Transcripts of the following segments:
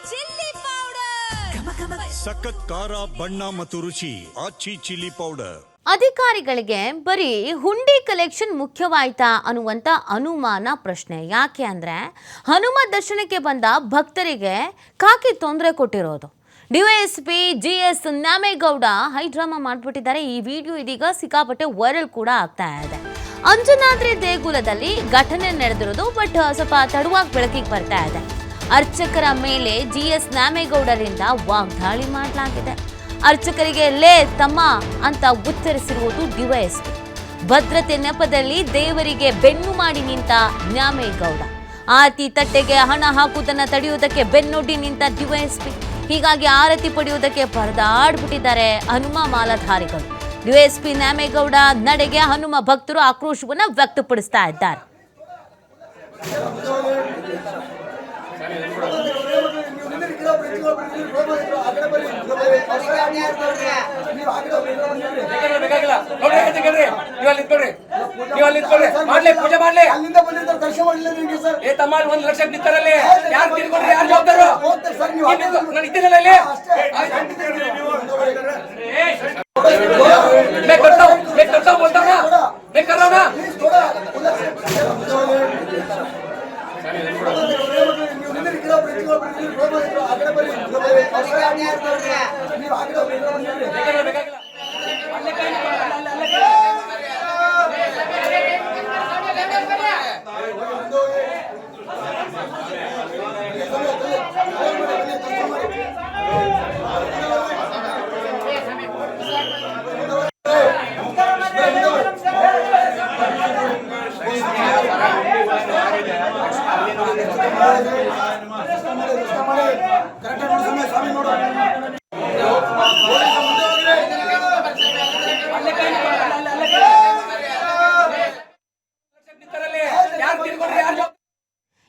Chilli powder ಸಖತ್ ಖಾರ ಬಣ್ಣ ಮತ್ತು ರುಚಿ ಆಚಿ ಚಿಲ್ಲಿ ಪೌಡರ್. ಅಧಿಕಾರಿಗಳಿಗೆ ಬರೀ ಹುಂಡಿ ಕಲೆಕ್ಷನ್ ಮುಖ್ಯವಾಯ್ತಾ ಅನ್ನುವಂಥ ಅನುಮಾನ ಪ್ರಶ್ನೆ. ಯಾಕೆ ಅಂದರೆ ಹನುಮ ದರ್ಶನಕ್ಕೆ ಬಂದ ಭಕ್ತರಿಗೆ ಕಾಕಿ ತೊಂದರೆ ಕೊಟ್ಟಿರೋದು. ಡಿವೈಎಸ್ಪಿ GS ನ್ಯಾಮೇಗೌಡ ಹೈಡ್ರಾಮಾ ಮಾಡಿಬಿಟ್ಟಿದ್ದಾರೆ. ಈ ವಿಡಿಯೋ ಇದೀಗ ಸಿಕ್ಕಾಪಟ್ಟೆ ವೈರಲ್ ಕೂಡ ಆಗ್ತಾ ಇದೆ. ಅಂಜನಾದ್ರಿ ದೇಗುಲದಲ್ಲಿ ಘಟನೆ ನಡೆದಿರೋದು, ಬಟ್ ಸ್ವಲ್ಪ ತಡವಾಗಿ ಬೆಳಕಿಗೆ ಬರ್ತಾ ಇದೆ. ಅರ್ಚಕರ ಮೇಲೆ GS ನ್ಯಾಮೇಗೌಡರಿಂದ ವಾಗ್ದಾಳಿ ಮಾಡಲಾಗಿದೆ. ಅರ್ಚಕರಿಗೆ ಲೇ ತಮ್ಮ ಅಂತ ಉತ್ತರಿಸಿರುವುದು ಡಿವೈಎಸ್ಪಿ. ಭದ್ರತೆ ನೆಪದಲ್ಲಿ ದೇವರಿಗೆ ಬೆನ್ನು ಮಾಡಿ ನಿಂತ ನ್ಯಾಮೇಗೌಡ. ಆರತಿ ತಟ್ಟೆಗೆ ಹಣ ಹಾಕುವುದನ್ನು ತಡೆಯುವುದಕ್ಕೆ ಬೆನ್ನೊಡ್ಡಿ ನಿಂತ ಡಿವೈಎಸ್ಪಿ. ಹೀಗಾಗಿ ಆರತಿ ಪಡೆಯುವುದಕ್ಕೆ ಪರದಾಡ್ಬಿಟ್ಟಿದ್ದಾರೆ ಹನುಮ ಮಾಲಾಧಾರಿಗಳು. ಡಿವೈಎಸ್ಪಿ ನ್ಯಾಮೇಗೌಡ ನಡೆಗೆ ಹನುಮ ಭಕ್ತರು ಆಕ್ರೋಶವನ್ನು ವ್ಯಕ್ತಪಡಿಸ್ತಾ ಇದ್ದಾರೆ. ಪೂಜೆ ಮಾಡ್ಲಿ ತಮ್ಮ 1 ಲಕ್ಷ ನಿಂತಾರಲ್ಲಿ ಯಾರು ತಿಳ್ಕೊಂಡ್ರೆ ಯಾರು ಜವಾಬ್ದಾರು ನಾನು ಇದ್ದೀನಲ್ಲ ಇಲ್ಲಿ मैं करता हूँ बोलता हूँ ना मैं कर रहा हूँ ना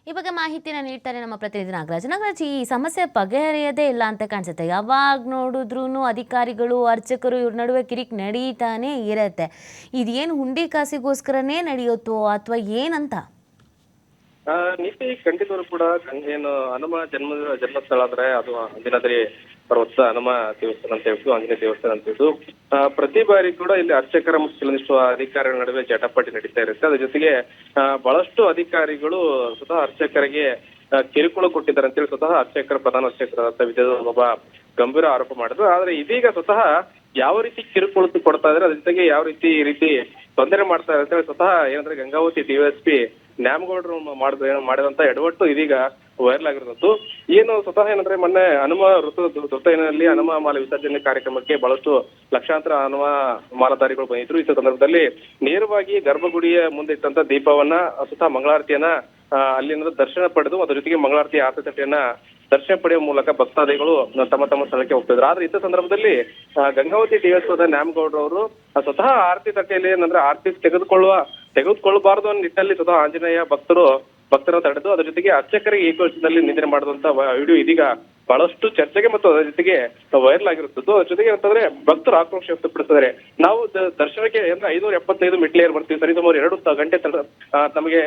ಈ ಬಗ್ಗೆ ಮಾಹಿತಿನ ನೀಡ್ತಾರೆ ನಮ್ಮ ಪ್ರತಿನಿಧಿ ನಾಗರಾಜ್. ಈ ಸಮಸ್ಯೆ ಬಗೆಹರಿಯದೇ ಇಲ್ಲ ಅಂತ ಕಾಣಿಸುತ್ತೆ. ಯಾವಾಗ ನೋಡಿದ್ರೂ ಅಧಿಕಾರಿಗಳು ಅರ್ಚಕರು ಇವ್ರ ನಡುವೆ ಕಿರಿಕ್ ನಡೀತಾನೆ ಇರತ್ತೆ. ಇದೇನು ಹುಂಡಿ ಕಾಸಿಗೋಸ್ಕರನೇ ನಡೆಯುತ್ತೋ ಅಥವಾ ಏನಂತ? ನೀತಿ ಖಂಡಿತವರು ಕೂಡ ಏನು ಹನುಮ ಜನ್ಮಸ್ಥಳ ಅಂದ್ರೆ ಅದು ಅಂಜನಾದ್ರಿ ಪರ್ವತ ಹನುಮ ದೇವಸ್ಥಾನ ಅಂತ ಹೇಳ್ಬೋದು, ಆಂಜನೇಯ ದೇವಸ್ಥಾನ ಅಂತ ಹೇಳ್ಬೋದು. ಪ್ರತಿ ಬಾರಿ ಕೂಡ ಇಲ್ಲಿ ಅರ್ಚಕರ ಮತ್ತು ಕೆಲವೊಂದಿಷ್ಟು ಅಧಿಕಾರಿಗಳ ನಡುವೆ ಜಟಾಪಟಿ ನಡೀತಾ ಇರುತ್ತೆ. ಅದ್ರ ಜೊತೆಗೆ ಬಹಳಷ್ಟು ಅಧಿಕಾರಿಗಳು ಸ್ವತಃ ಅರ್ಚಕರಿಗೆ ಕಿರುಕುಳ ಕೊಟ್ಟಿದ್ದಾರೆ ಅಂತೇಳಿ ಸ್ವತಃ ಪ್ರಧಾನ ಅರ್ಚಕರಾದ ವಿದ್ಯಾಧರ್ ಗಂಭೀರ ಆರೋಪ ಮಾಡಿದ್ರು. ಆದ್ರೆ ಇದೀಗ ಸ್ವತಃ ಯಾವ ರೀತಿ ಕಿರುಕುಳ ಕೊಡ್ತಾ ಇದ್ರೆ, ಅದ್ರ ಜೊತೆಗೆ ಯಾವ ರೀತಿ ತೊಂದರೆ ಮಾಡ್ತಾ ಇದ್ದಾರೆ ಅಂತೇಳಿ ಸ್ವತಃ ಏನಂದ್ರೆ ಗಂಗಾವತಿ ಡಿವೈಎಸ್ಪಿ ನ್ಯಾಮಗೌಡರು ಮಾಡಿದಂತ ಎಡವಟ್ಟು ಇದೀಗ ವೈರಲ್ ಆಗಿರೋದು. ಏನು ಸ್ವತಃ ಏನಂದ್ರೆ ಮೊನ್ನೆ ಹನುಮ ವೃತ್ತದಲ್ಲಿ ಹನುಮ ಮಾಲೆ ವಿಸರ್ಜನೆ ಕಾರ್ಯಕ್ರಮಕ್ಕೆ ಬಹಳಷ್ಟು ಲಕ್ಷಾಂತರ ಹನುಮ ಮಾಲಾಧಾರಿಗಳು ಬಂದಿದ್ರು. ಈ ಸಂದರ್ಭದಲ್ಲಿ ನೇರವಾಗಿ ಗರ್ಭಗುಡಿಯ ಮುಂದೆ ಇಟ್ಟಂತ ದೀಪವನ್ನ ಸ್ವತಃ ಮಂಗಳಾರತಿಯನ್ನ ಅಲ್ಲಿ ದರ್ಶನ ಪಡೆದು ಅದ್ರ ಜೊತೆಗೆ ಮಂಗಳಾರತಿ ಆರತಿ ತಟ್ಟೆಯನ್ನ ದರ್ಶನ ಪಡೆಯುವ ಮೂಲಕ ಭಕ್ತಾದಿಗಳು ತಮ್ಮ ಸ್ಥಳಕ್ಕೆ ಹೋಗ್ತಿದ್ರು. ಆದ್ರೆ ಇಂಥ ಸಂದರ್ಭದಲ್ಲಿ ಗಂಗಾವತಿ ಡಿವೈಎಸ್ಪಿ ನ್ಯಾಮಗೌಡರವರು ಸ್ವತಃ ಆರತಿ ತಟ್ಟೆಯಲ್ಲಿ ಏನಂದ್ರೆ ಆರತಿ ತೆಗೆದುಕೊಳ್ಳಬಾರದು ಅನ್ನೋ ನಿಟ್ಟಿನಲ್ಲಿ ಸ್ವತಃ ಆಂಜನೇಯ ಭಕ್ತರ ತಡೆದು ಅದ್ರ ಜೊತೆಗೆ ಅರ್ಚಕರಿಗೆ ಏಕವಚನದಲ್ಲಿ ನಿಂದನೆ ಮಾಡಿದಂತ ವಿಡಿಯೋ ಇದೀಗ ಬಹಳಷ್ಟು ಚರ್ಚೆಗೆ ಮತ್ತು ಅದರ ಜೊತೆಗೆ ವೈರಲ್ ಆಗಿರುತ್ತದ್ದು. ಅದ್ರ ಜೊತೆಗೆ ಅಂತಂದ್ರೆ ಭಕ್ತರು ಆಕ್ರೋಶ ವ್ಯಕ್ತಪಡಿಸಿದ್ದಾರೆ. ನಾವು ದರ್ಶನಕ್ಕೆ ಅಂದ್ರೆ 575 ಮೆಟ್ಲೇರ್ ಬರ್ತೀವಿ, ಸರಿಸುಮಾರು 2 ಗಂಟೆ ನಮಗೆ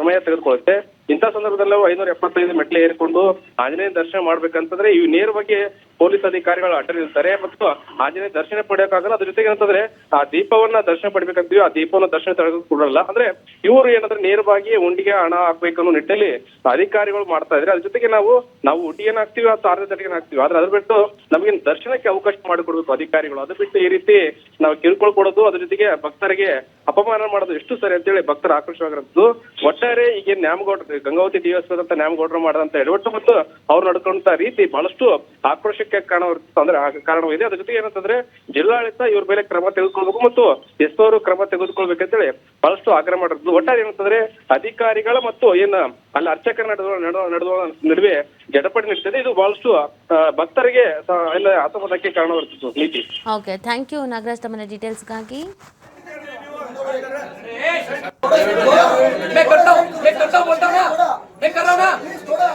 ಸಮಯ ತೆಗೆದುಕೊಳ್ಳುತ್ತೆ. ಇಂಥ ಸಂದರ್ಭದಲ್ಲಿ ನಾವು 575 ಮೆಟ್ಲೆ ಏರ್ಕೊಂಡು ಆಂಜನೇಯ ದರ್ಶನ ಮಾಡ್ಬೇಕಂತಂದ್ರೆ ಇವು ನೇರವಾಗಿ ಪೊಲೀಸ್ ಅಧಿಕಾರಿಗಳು ಅಡ್ಡರಿರ್ತಾರೆ ಮತ್ತು ಆಂಜನೇಯ ದರ್ಶನ ಪಡೆಯೋಕ್ಕಾಗಲ್ಲ. ಅದ್ರ ಜೊತೆಗೆ ಅಂತಂದ್ರೆ ಆ ದೀಪವನ್ನ ದರ್ಶನ ಪಡಿಬೇಕಂತೀವಿ, ಆ ದೀಪವನ್ನ ದರ್ಶನ ತೆಗೆದುಕೊಳ್ಳಲ್ಲ. ಅಂದ್ರೆ ಇವರು ಏನಂದ್ರೆ ನೇರವಾಗಿ ಹುಂಡಿಗೆ ಹಣ ಹಾಕ್ಬೇಕನ್ನೋ ನಿಟ್ಟಿನಲ್ಲಿ ಅಧಿಕಾರಿಗಳು ಮಾಡ್ತಾ ಇದ್ರೆ, ಅದ್ರ ಜೊತೆಗೆ ನಾವು ಹುಂಡಿಯನ್ನ ಹಾಕ್ತಿವಿ ಅಥವಾ ಆರತಿ ತಟ್ಟೆಗೆ ಹಾಕ್ತಿವಿ. ಆದ್ರೆ ಅದ್ರ ಬಿಟ್ಟು ನಮಗೆ ದರ್ಶನಕ್ಕೆ ಅವಕಾಶ ಮಾಡಿಕೊಡ್ಬೇಕು ಅಧಿಕಾರಿಗಳು. ಅದ್ರ ಬಿಟ್ಟು ಈ ರೀತಿ ನಾವು ಕಿರುಕುಳ ಕೊಡೋದು, ಅದ್ರ ಜೊತೆಗೆ ಭಕ್ತರಿಗೆ ಅಪಮಾನ ಮಾಡೋದು ಎಷ್ಟು ಸರಿ ಅಂತೇಳಿ ಭಕ್ತರ ಆಕ್ರೋಶವಾಗಿರೋದು. ಒಟ್ಟಾರೆ ಈಗ ನ್ಯಾಮಗೌಡ ಗಂಗಾವತಿ ಡಿವೈಎಸ್ಪಿ ಅಂತ ನ್ಯಾಮಗೌಡರು ಮಾಡದಂತ ಎಡವಟ್ಟು ಮತ್ತು ಅವ್ರು ನಡ್ಕೊಂಡ ರೀತಿ ಬಹಳಷ್ಟು ಆಕ್ರೋಶಕ್ಕೆ ಕಾರಣವಿದೆ. ಅದ್ರ ಜೊತೆಗೆ ಏನಂತಂದ್ರೆ ಜಿಲ್ಲಾಡಳಿತ ಇವ್ರ ಮೇಲೆ ಕ್ರಮ ತೆಗೆದುಕೊಳ್ಬೇಕು ಮತ್ತು ಎಸ್ಪಿ ಅವರು ಕ್ರಮ ತೆಗೆದುಕೊಳ್ಬೇಕಂತೇಳಿ ಬಹಳಷ್ಟು ಆಗ್ರಹ ಮಾಡಿರೋದು. ಒಟ್ಟಾರೆ ಏನಂತಂದ್ರೆ ಅಧಿಕಾರಿಗಳ ಮತ್ತು ಅಲ್ಲಿ ಅರ್ಚಕರ ನಡುವೆ ಜಟಪಟಿ ನಡೀತದೆ. ಇದು ಬಹಳಷ್ಟು ಭಕ್ತರಿಗೆ ಅಸಮಾಧಾನಕ್ಕೆ ಕಾರಣವಾಗಿರ್ತದೆ. ನೀತಿ. ಓಕೆ, ಥ್ಯಾಂಕ್ ಯು ನಾಗರಾಜ್ ತಮ್ಮ ಡೀಟೇಲ್ಸ್ಗಾಗಿ. मैं करता हूँ बोलता हूँ ना मैं कर रहा हूँ ना